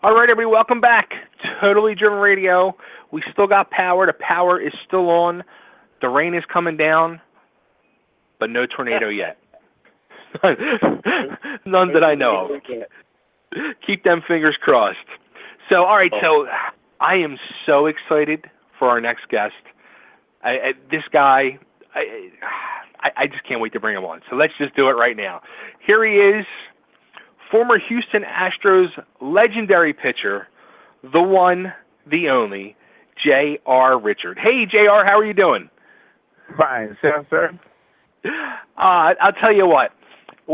All right, everybody, welcome back. Totally Driven Radio. We still got power. The power is still on. The rain is coming down, but no tornado yet. None that I know of. Keep them fingers crossed. So, all right, so I am so excited for our next guest. This guy, I just can't wait to bring him on. So let's just do it right now. Here he is. Former Houston Astros legendary pitcher, the one, the only, J.R. Richard. Hey, J.R., how are you doing? Fine, sir. I'll tell you what.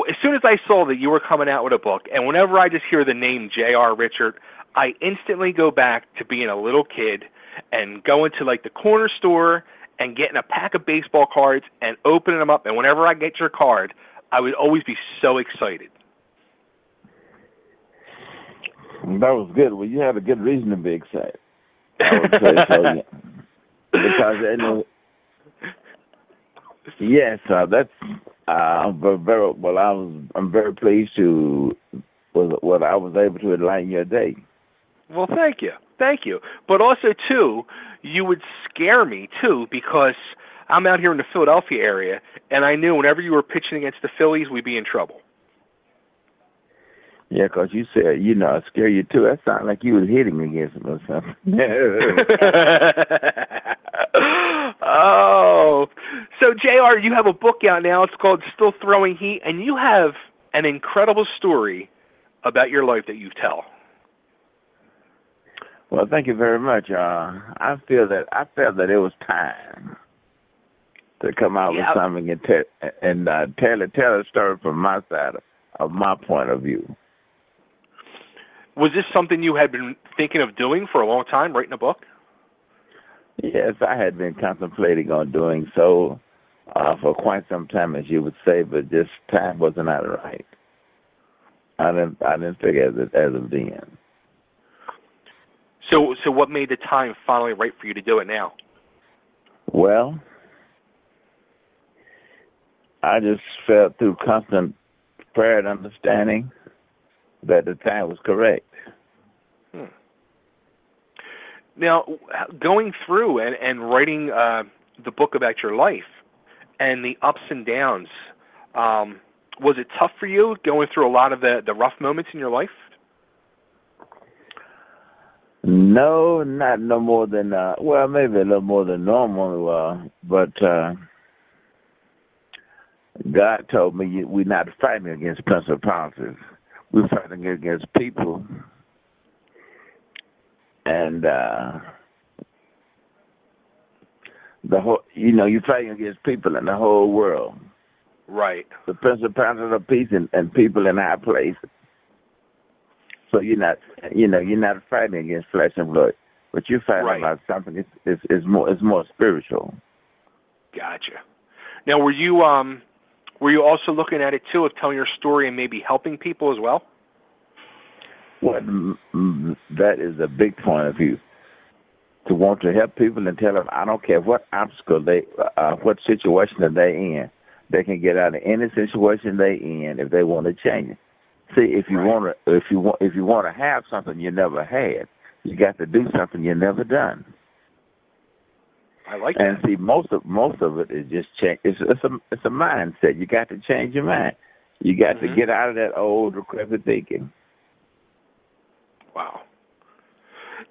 As soon as I saw that you were coming out with a book, and whenever I just hear the name J.R. Richard, I instantly go back to being a little kid and going to, like, the corner store and getting a pack of baseball cards and opening them up. And whenever I get your card, I would always be so excited. That was good. Well, you had a good reason to be excited. I would say so, yeah. Because yes, that's I'm very pleased to what I was able to enlighten your day. Well, thank you. But also too, you would scare me too, because I'm out here in the Philadelphia area, and I knew whenever you were pitching against the Phillies, we'd be in trouble. Yeah, because you said, I scare you too. That sounded like you was hitting against him or something. Oh. So, JR, you have a book out now. It's called Still Throwing Heat, and you have an incredible story about your life that you tell. Well, thank you very much. I felt that it was time to come out with something and tell a story from my side of my point of view. Was this something you had been thinking of doing for a long time, writing a book? Yes, I had been contemplating on doing so for quite some time, as you would say, but just time wasn't out right. I didn't figure as of then. So what made the time finally right for you to do it now? Well, I just felt through constant prayer and understanding that the time was correct. Now, going through and writing the book about your life and the ups and downs, was it tough for you going through a lot of the rough moments in your life? No, not no more than, maybe a little more than normal, but God told me we're not fighting against principalities. We're fighting against people. And the whole, you're fighting against people in the whole world. Right. The principalities of peace and people in high places. So you're not fighting against flesh and blood, but you're fighting about something. It's more spiritual. Gotcha. Now, were you also looking at it too, of telling your story and maybe helping people as well? Well, that is a big point of view. To want to help people and tell them, I don't care what obstacle what situation that they in, they can get out of any situation they in if they want to change it. See, if you want to have something you never had, you got to do something you never done. I like that. And see, most of it is just change. It's a mindset. You got to change your mind. You got to get out of that old decrepit thinking. Wow.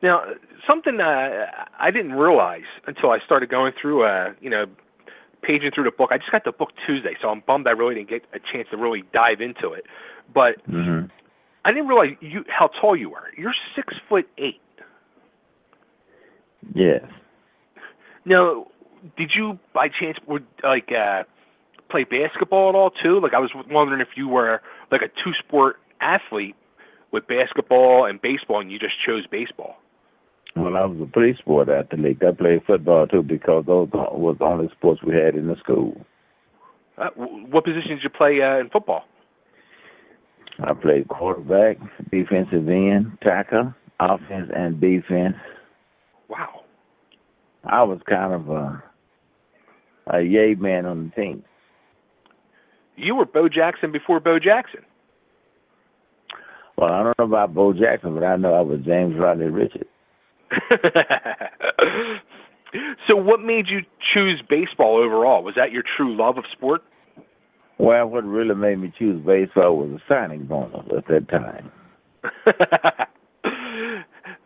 Now, something I didn't realize until I started going through, paging through the book. I just got the book Tuesday, so I'm bummed I really didn't get a chance to really dive into it. But I didn't realize how tall you are. You're 6'8". Yes. Now, did you by chance play basketball at all too? Like, I was wondering if you were like a two-sport athlete with basketball and baseball, and you just chose baseball. Well, I was a three-sport athlete. I played football too because those was the only sports we had in the school. What position did you play in football? I played quarterback, defensive end, tackle, offense, and defense. Wow. I was kind of a yay man on the team. You were Bo Jackson before Bo Jackson. Well, I don't know about Bo Jackson, but I know I was James Rodney Richard. So what made you choose baseball overall? Was that your true love of sport? Well, what really made me choose baseball was a signing bonus at that time.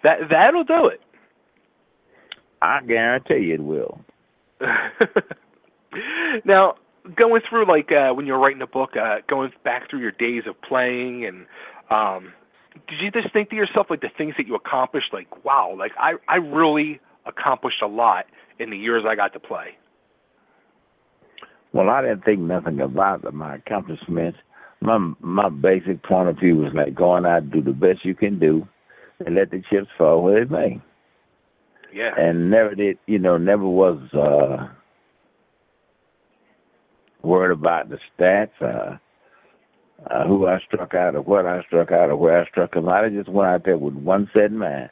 That'll do it. I guarantee you it will. Now, going through when you were writing a book, going back through your days of playing, and did you just think to yourself the things that you accomplished? Wow, I really accomplished a lot in the years I got to play. Well, I didn't think nothing about my accomplishments. My basic point of view was going out and do the best you can do, and let the chips fall where they may. Yeah. And never was worried about the stats, who I struck out, or what I struck out, or where I struck them out. I just went out there with one set in mind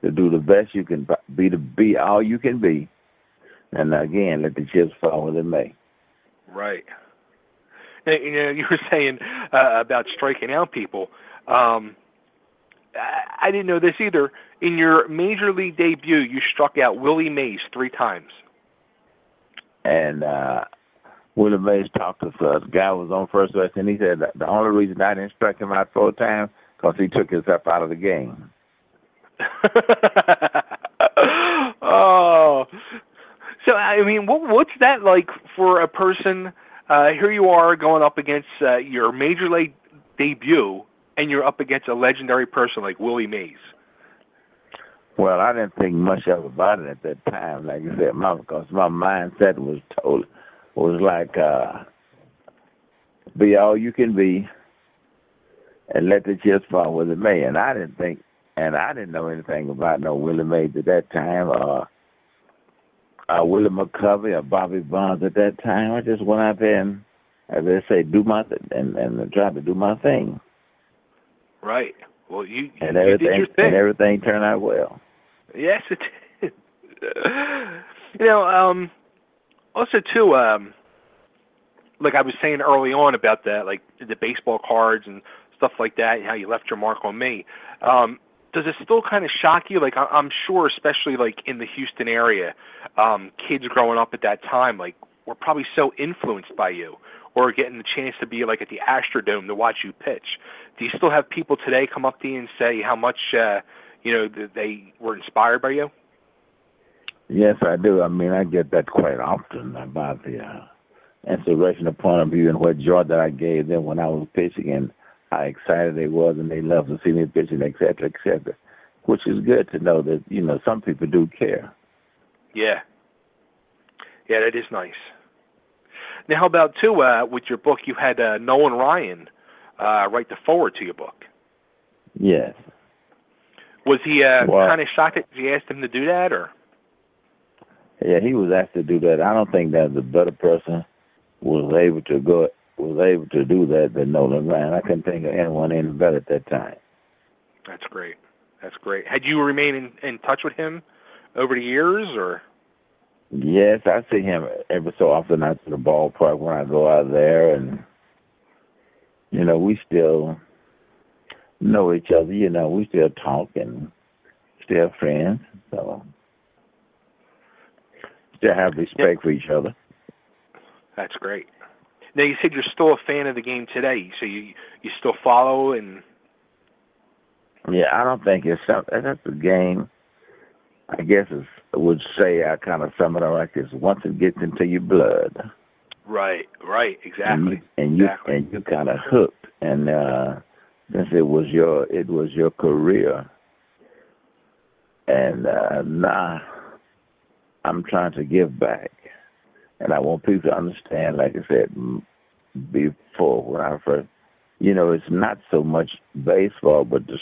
to do the best you can be, to be all you can be, and again, let the chips fall where they may. Right. You were saying about striking out people. I didn't know this either. In your major league debut, you struck out Willie Mays 3 times. And Willie Mays talked to us. The guy was on first base, and he said that the only reason I didn't strike him out 4 times because he took himself out of the game. Oh. So, I mean, what's that like for a person? Here you are going up against your major league debut, and you're up against a legendary person like Willie Mays. Well, I didn't think much of about it at that time, like I said, because my mindset was be all you can be, and let the chips fall where they may. And I didn't know anything about no Willie Mays at that time, Willie McCovey or Bobby Bonds at that time. I just went out there and, as they say, do my and tried to do my thing. Right. Well, you did your your thing. And everything turned out well. Yes, it did. Also too, like I was saying early on about that, the baseball cards and stuff like that, and how you left your mark on me. Does it still kind of shock you? I'm sure, especially in the Houston area, kids growing up at that time, were probably so influenced by you, or getting the chance to be at the Astrodome to watch you pitch. Do you still have people today come up to you and say how much they were inspired by you? Yes, I do. I mean, I get that quite often about the inspirational point of view and what joy that I gave them when I was pitching, and how excited they was, and they loved to see me pitching, et cetera, which is good to know that, some people do care. Yeah. Yeah, that is nice. Now, how about, too, with your book, you had Nolan Ryan write the forward to your book. Yes. Was he kind of shocked that you asked him to do that, or? Yeah, he was asked to do that. I don't think that the better person was able to do that than Nolan Ryan. I couldn't think of anyone any better at that time. That's great. That's great. Had you remained in touch with him over the years, or? Yes, I see him every so often out to the ballpark when I go out there, and we still know each other. We still talk and still friends. So still have respect for each other. That's great. Now, you said you're still a fan of the game today, so you still follow and... Yeah, I don't think that's a game. I guess I would say I kind of sum it up like this: once it gets into your blood. Right, exactly. And you kind of hooked, and since it was your career, and now I'm trying to give back, and I want people to understand, like I said before, when I first, it's not so much baseball, but the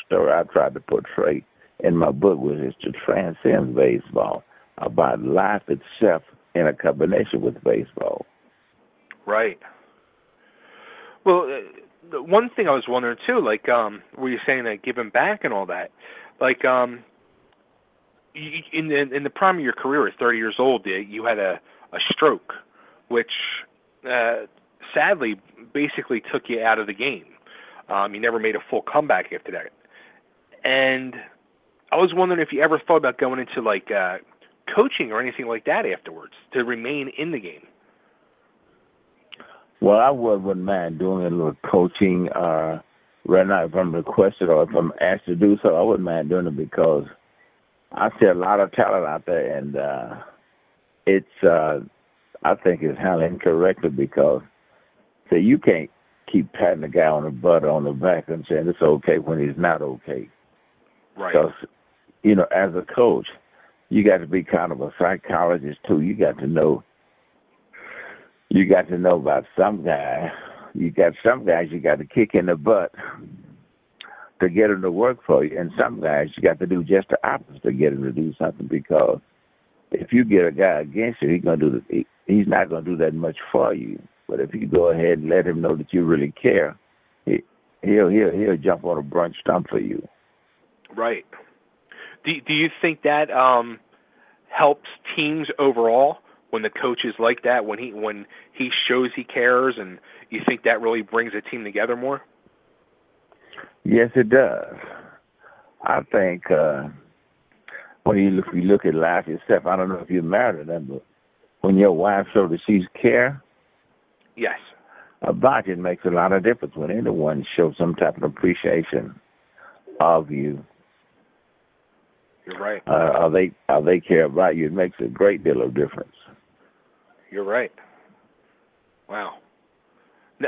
story I tried to portray in my book was to transcend baseball, about life itself in a combination with baseball. Right. Well, the one thing I was wondering too, were you saying that giving back and all that, in the prime of your career at 30 years old, you had a stroke, which sadly basically took you out of the game. You never made a full comeback after that. And I was wondering if you ever thought about going into like coaching or anything like that afterwards to remain in the game. Well, I wouldn't mind doing a little coaching. Right now, if I'm requested or if I'm asked to do so, I wouldn't mind doing it because I see a lot of talent out there, and I think it's handled incorrectly because you can't keep patting the guy on the butt or on the back and saying it's okay when he's not okay. Right. Because, as a coach, you got to be kind of a psychologist too. You got to know about some guy. You got some guys you got to kick in the butt to get them to work for you, and some guys you got to do just the opposite to get them to do something. Because if you get a guy against you, he's not going to do that much for you. But if you go ahead and let him know that you really care, he'll jump on a brunch stump for you. Right. Do you think that helps teams overall when the coach is like that, when he shows he cares, and you think that really brings a team together more? Yes, it does. I think when you look at life yourself, I don't know if you're married or not, but when your wife shows that she's care, yes, about it makes a lot of difference. When anyone shows some type of appreciation of you, you're right. Or they care about you, it makes a great deal of difference. You're right. Wow.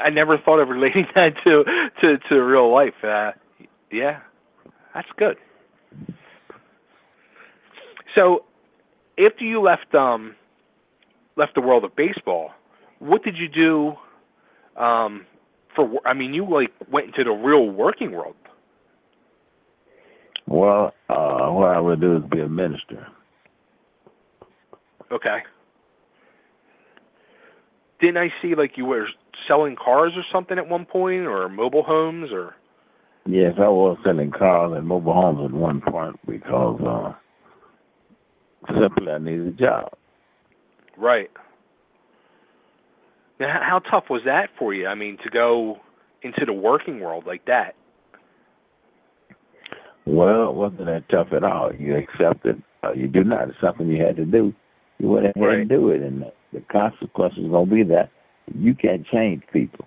I never thought of relating that to real life. Yeah, that's good. So, after you left the world of baseball, what did you do? You went into the real working world. Well, what I would do is be a minister. Okay. Didn't I see like you were selling cars or something at one point, or mobile homes, or? Yes, I was selling cars and mobile homes at one point because simply I needed a job. Right. Now, how tough was that for you? I mean, to go into the working world like that? Well, it wasn't that tough at all. You accepted. You do not. It's something you had to do. You went ahead and do it, and the consequence is going to be that you can't change people.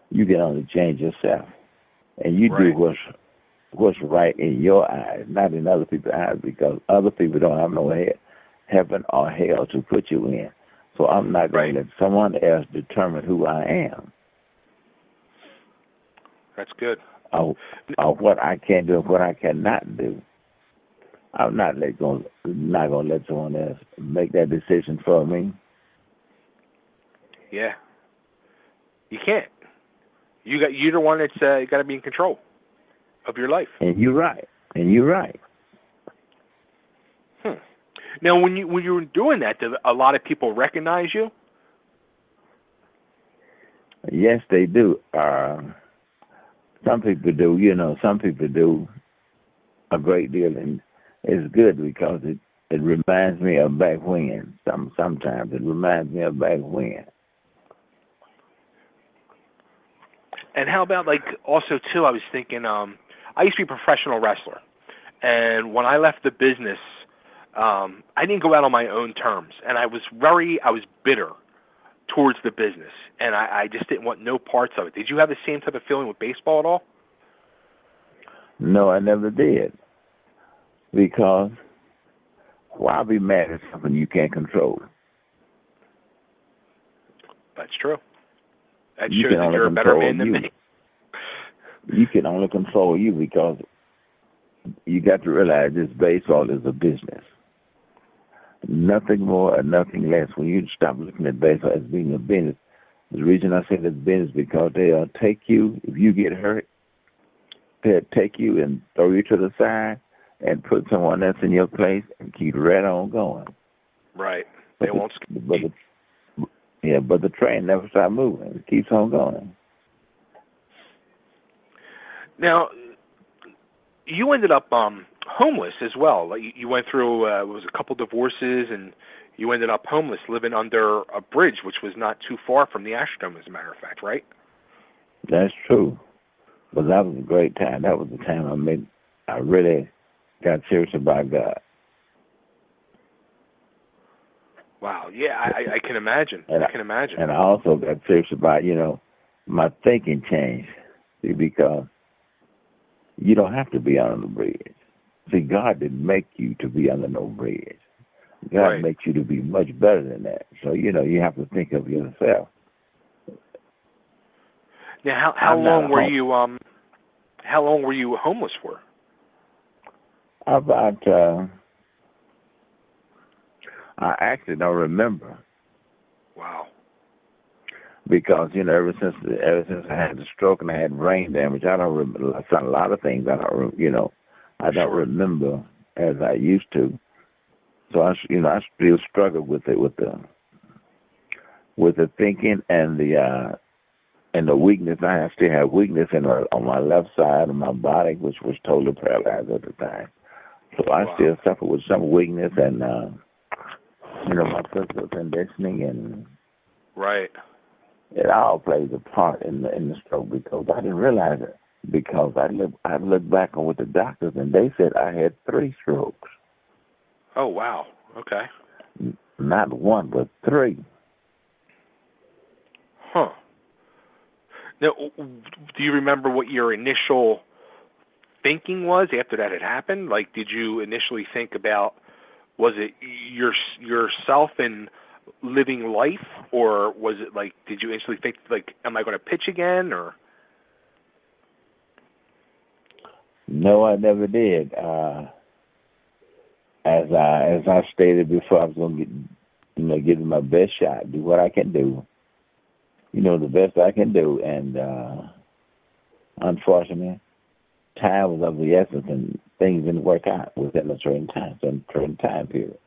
You can only change yourself, and you do what's right in your eyes, not in other people's eyes, because other people don't have no heaven or hell to put you in. So I'm not going to let someone else determine who I am. That's good. Or what I can do and what I cannot do. I'm not going to let someone else make that decision for me. Yeah. You can't. You're the one that's got to be in control of your life. And you're right. Now, when you were doing that, did a lot of people recognize you? Yes, they do. Some people do. Some people do a great deal, and it's good because it reminds me of back when. Sometimes it reminds me of back when. And how about, also, too, I was thinking, I used to be a professional wrestler. And when I left the business, I didn't go out on my own terms. And I was bitter towards the business. And I just didn't want no parts of it. Did you have the same type of feeling with baseball at all? No, I never did. Because why be mad at something you can't control? That's true. That shows that you're a better man than me. You can only control you because you got to realize this baseball is a business. Nothing more and nothing less. When you stop looking at baseball as being a business, the reason I say it's business is because they'll take you, if you get hurt, they'll take you and throw you to the side and put someone else in your place and keep right on going. Right. They won't skip. But the train never stops moving. It keeps on going. Now, you ended up homeless as well. You went through was a couple divorces, and you ended up homeless, living under a bridge, which was not too far from the Astrodome, as a matter of fact, right? That's true. But that was a great time. That was the time I really got serious about God. Wow. Yeah, I can imagine. I can imagine. And I also got serious about, my thinking changed. See, because you don't have to be under the bridge. See, God didn't make you to be under no bridge. God makes you to be much better than that. So, you have to think of yourself. Now, how long were you homeless for? About I actually don't remember. Wow. Because ever since I had the stroke and I had brain damage, I don't remember a lot of things. I don't remember as I used to. So I still struggle with the thinking and the weakness. I still have weakness on my left side of my body, which was totally paralyzed at the time. So I still suffer with some weakness and my physical conditioning and it all plays a part in the stroke because I didn't realize it. Because I looked back on with the doctors and they said I had 3 strokes. Oh wow! Okay. Not 1, but 3. Huh. Now, do you remember what your initial thinking was after that had happened? Like, did you initially think about, was it yourself and living life, or was it like, did you instantly think like, am I going to pitch again, or? No, I never did. As I stated before, I was going to give it my best shot, do what I can do. The best I can do, and unfortunately, time was of the essence, and things didn't work out within a certain time period.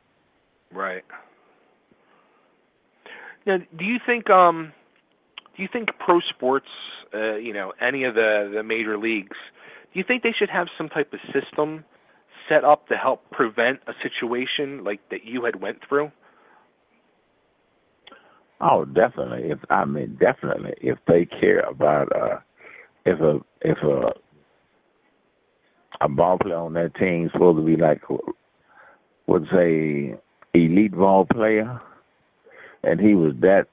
Right. Now, do you think pro sports, any of the major leagues, do you think they should have some type of system set up to help prevent a situation like that you had went through? Oh, definitely. Definitely. If they care about if a ball player on that team is supposed to be like, would say, elite ball player, and he was that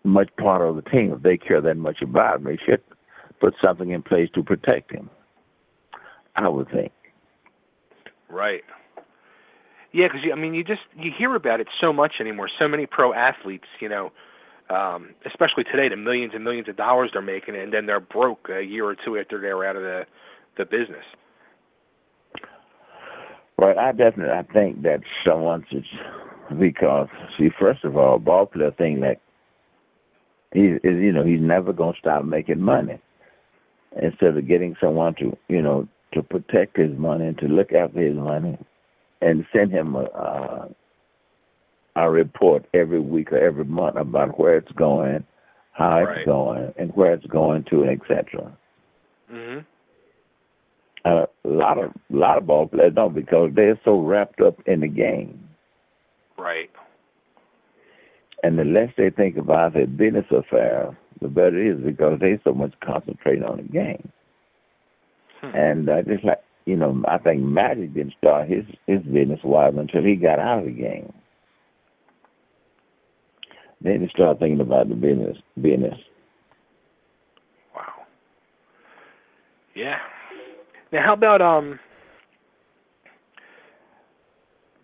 much part of the team, if they care that much about him, they should put something in place to protect him, I would think. Right. Yeah, because you hear about it so much anymore. So many pro athletes, especially today, the millions and millions of dollars they're making, and then they're broke a year or two after they're out of the business. Right. I think that someone should, because first of all, a ball player think that he's never gonna stop making money. Instead of getting someone to protect his money and to look after his money, and send him a report every week or every month about where it's going, how it's going, and where it's going to, and etc. Mm-hmm. A lot of ball players don't, because they're so wrapped up in the game. Right. And the less they think about their business affairs, the better it is, because they so much concentrate on the game. And just like, I think Magic didn't start his business wise until he got out of the game. Then he started thinking about the business. Wow. Yeah. Now, how about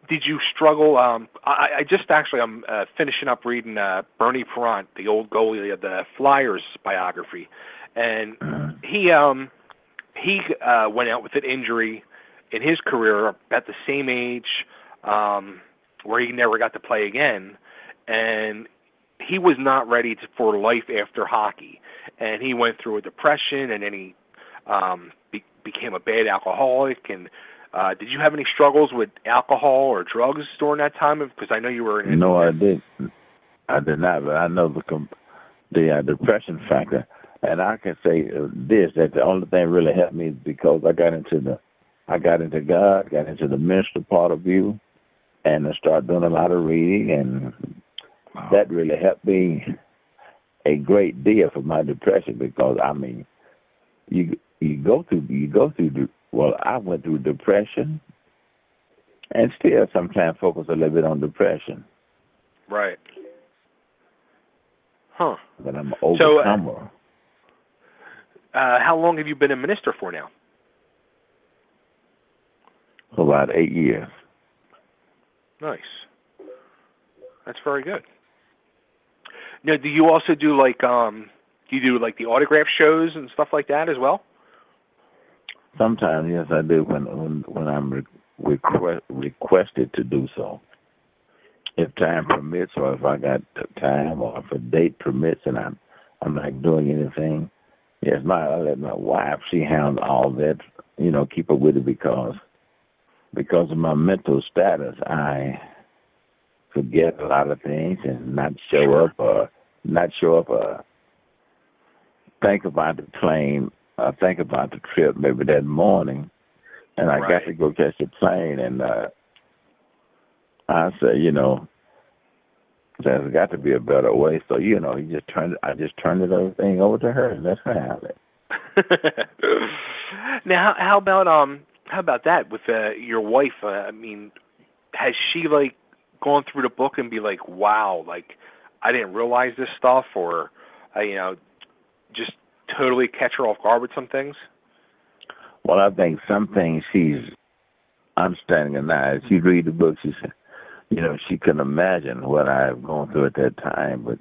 did you struggle? I just actually I'm finishing up reading Bernie Parent, the old goalie of the Flyers biography, and he went out with an injury in his career at the same age where he never got to play again, and he was not ready for life after hockey, and he went through a depression, and then he became a bad alcoholic. And did you have any struggles with alcohol or drugs during that time? Because I know you were in. No, I did not, but I know the depression factor. And I can say this, that the only thing really helped me is because I got into God, got into the ministry part of you, and I started doing a lot of reading, and that really helped me a great deal for my depression, because well, I went through depression and still sometimes focus a little bit on depression. Right. Huh. But I'm an So, overcomer. how long have you been a minister for now? For about 8 years. Nice. That's very good. Now, do you also do like do you do like the autograph shows and stuff like that as well? Sometimes, yes, I do when I'm requested to do so. If time permits, or if I got time, or if a date permits, and I'm not doing anything. Yes, I let my wife, she handle all that, keep up with it because of my mental status, I forget a lot of things and not show up or think about the plane, think about the trip maybe that morning, and I got to go catch the plane, and I say, there's got to be a better way. So, I just turned everything over to her and let her have it. Now, how about that with your wife? I mean, has she like gone through the book and be like, wow, like I didn't realize this stuff, or just totally catch her off guard with some things? Well, I think some things she's understanding now. As she read the book, she said, she couldn't imagine what I've gone through at that time, but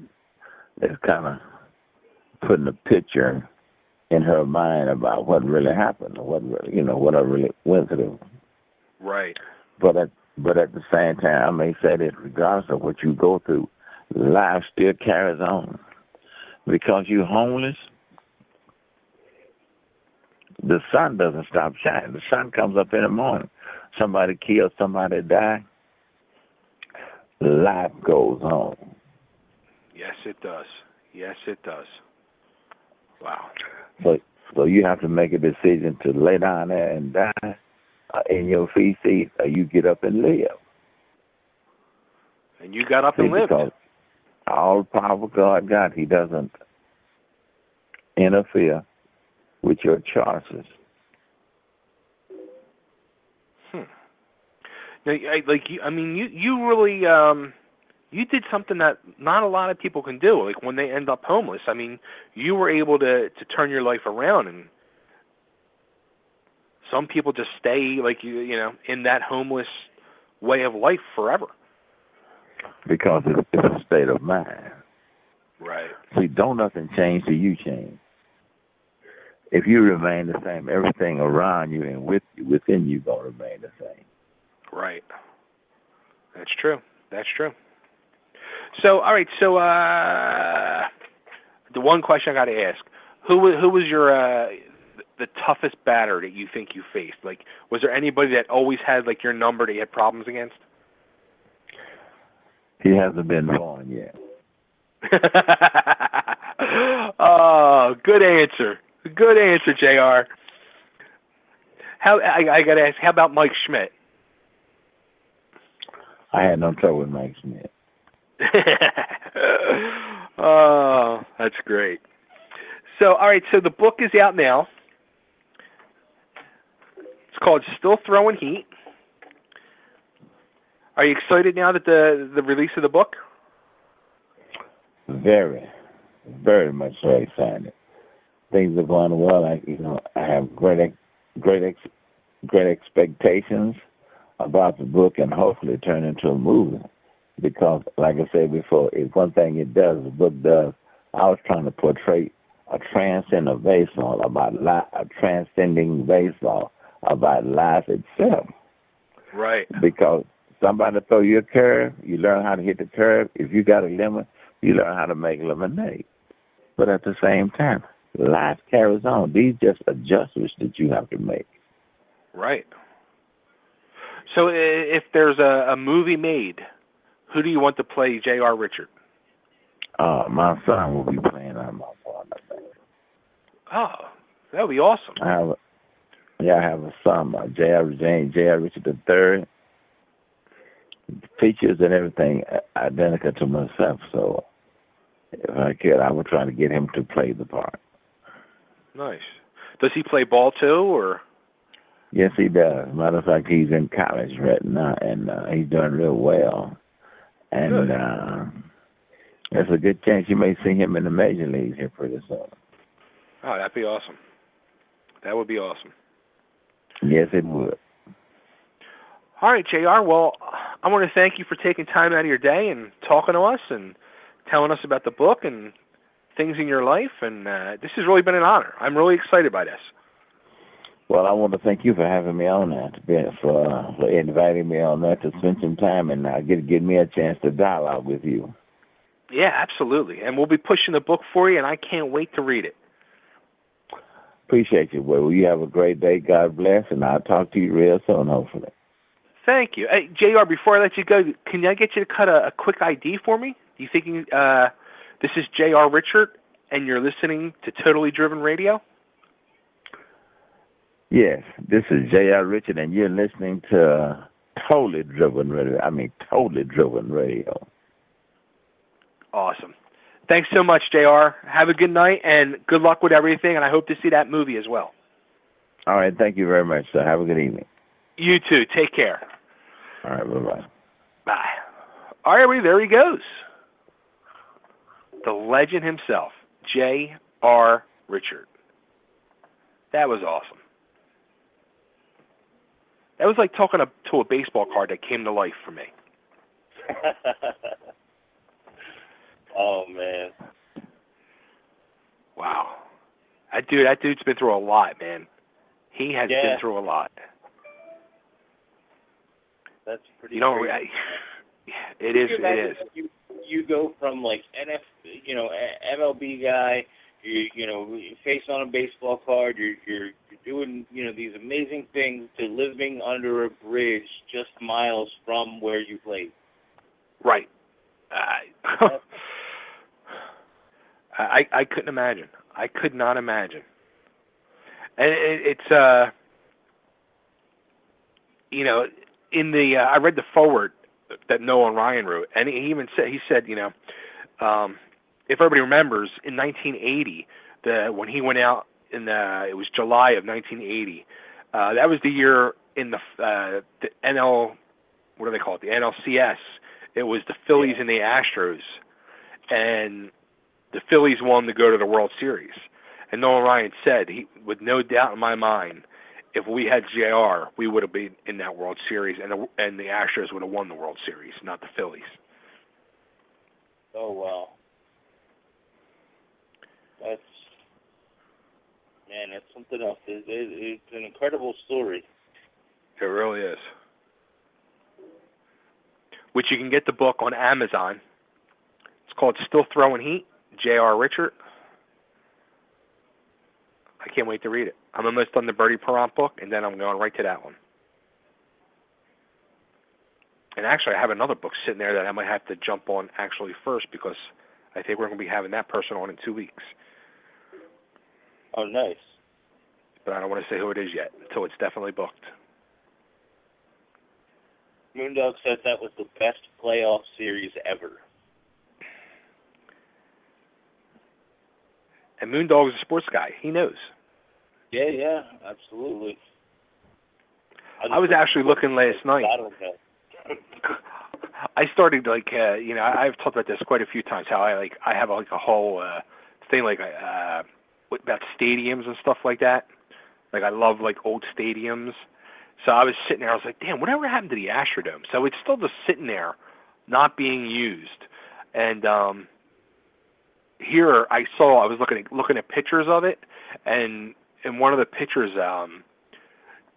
it's kind of putting a picture in her mind about what really happened, what I really went through. Right. But at the same time, I may say that regardless of what you go through, life still carries on. Because you're homeless, the sun doesn't stop shining. The sun comes up in the morning. Somebody killed, somebody died. Life goes on. Yes, it does. Yes, it does. Wow. So you have to make a decision to lay down there and die in your feces, or you get up and live. And you got up and lived. Because all the power God got, He doesn't interfere with your choices. Now, you really you did something that not a lot of people can do. Like when they end up homeless, I mean, you were able to turn your life around, and some people just stay like in that homeless way of life forever. Because it's a state of mind. Right. See, don't nothing change till you change. If you remain the same, everything around you and within you gonna remain the same. Right. That's true. That's true. So, all right. So, the one question I got to ask: Who was your the toughest batter that you think you faced? Like, was there anybody that always had like your number that you had problems against? He hasn't been born yet. Oh, good answer. Good answer, JR. I got to ask, how about Mike Schmidt? I had no trouble with Mike Schmidt. Oh, that's great. So, all right, so the book is out now. It's called Still Throwing Heat. Are you excited now that the release of the book? Very, very much so excited. Things are going well. I have great expectations about the book, and hopefully turn into a movie. Because, like I said before, it's one thing the book does. I was trying to portray a transcendent baseball about life, a transcending baseball about life itself. Right. Because somebody throw you a curve, you learn how to hit the curve. If you got a lemon, you learn how to make lemonade. But at the same time, life carries on. These just adjustments that you have to make. Right. So if there's a movie made, who do you want to play J.R. Richard? My son will be playing on my part, I think. Oh, that would be awesome. I have a son, J.R. Richard III. Features and everything identical to myself, so if I could, I would try to get him to play the part. Nice. Does he play ball too, or? Yes, he does. Matter of fact, he's in college right now, and he's doing real well. And there's a good chance you may see him in the major leagues here pretty soon. Oh, that'd be awesome. That would be awesome. Yes, it would. All right, JR. Well, I want to thank you for taking time out of your day and talking to us and telling us about the book and things in your life. And this has really been an honor. I'm really excited by this. Well, I want to thank you for having me on that, for inviting me on that to spend some time and give me a chance to dialogue with you. Yeah, absolutely. And we'll be pushing the book for you, and I can't wait to read it. Appreciate you. Well, you have a great day. God bless, and I'll talk to you real soon, hopefully. Thank you. Hey, JR, before I let you go, can I get you to cut a quick ID for me? Do you think this is JR Richard, and you're listening to Totally Driven Radio? Yes, this is J.R. Richard, and you're listening to Totally Driven Radio. Totally Driven Radio. Awesome. Thanks so much, JR. Have a good night, and good luck with everything, and I hope to see that movie as well. All right, thank you very much, sir. Have a good evening. You too. Take care. All right, bye-bye. Bye. All right, everybody, there he goes. The legend himself, J.R. Richard. That was awesome. That was like talking to a baseball card that came to life for me. Oh, man. Wow. That dude's been through a lot, man. He has been through a lot. That's pretty. It is. You go from like MLB guy, you face on a baseball card. You're doing these amazing things to living under a bridge just miles from where you played. Right. I couldn't imagine. I could not imagine. And it's I read the foreword that Nolan Ryan wrote, and he even said, if everybody remembers, in 1980, when he went out it was July of 1980. That was the year in the NL, what do they call it? The NLCS. It was the Phillies and the Astros, and the Phillies won to go to the World Series. And Nolan Ryan said, with no doubt in my mind, if we had JR, we would have been in that World Series, and the Astros would have won the World Series, not the Phillies. Oh, wow. That's something else. It's an incredible story. It really is. Which you can get the book on Amazon. It's called Still Throwing Heat, J.R. Richard. I can't wait to read it. I'm almost done the Bertie Parent book, and then I'm going right to that one. And actually, I have another book sitting there that I might have to jump on actually first, because I think we're going to be having that person on in 2 weeks. Oh, nice. But I don't want to say who it is yet until it's definitely booked. Moondog says that was the best playoff series ever. And Moondog is a sports guy. He knows. Yeah, absolutely. I was actually looking last night. I started I've talked about this quite a few times. How I have a whole thing about stadiums and stuff like that. Like I love old stadiums. So I was sitting there. I was like, damn, whatever happened to the Astrodome? So it's still just sitting there, not being used. And here I was looking at pictures of it, and in one of the pictures,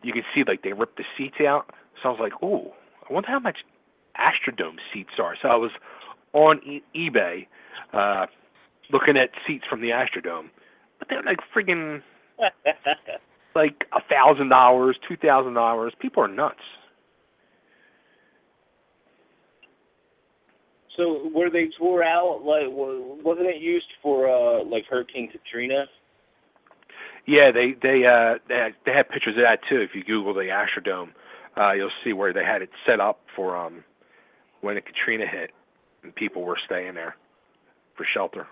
you can see they ripped the seats out. So I was like, ooh, I wonder how much Astrodome seats are. So I was on eBay looking at seats from the Astrodome, but they're friggin' $1,000, $2,000. People are nuts. So were they tore out? Wasn't it used for Hurricane Katrina? Yeah, they had pictures of that too. If you Google the Astrodome, you'll see where they had it set up for when the Katrina hit, and people were staying there for shelter.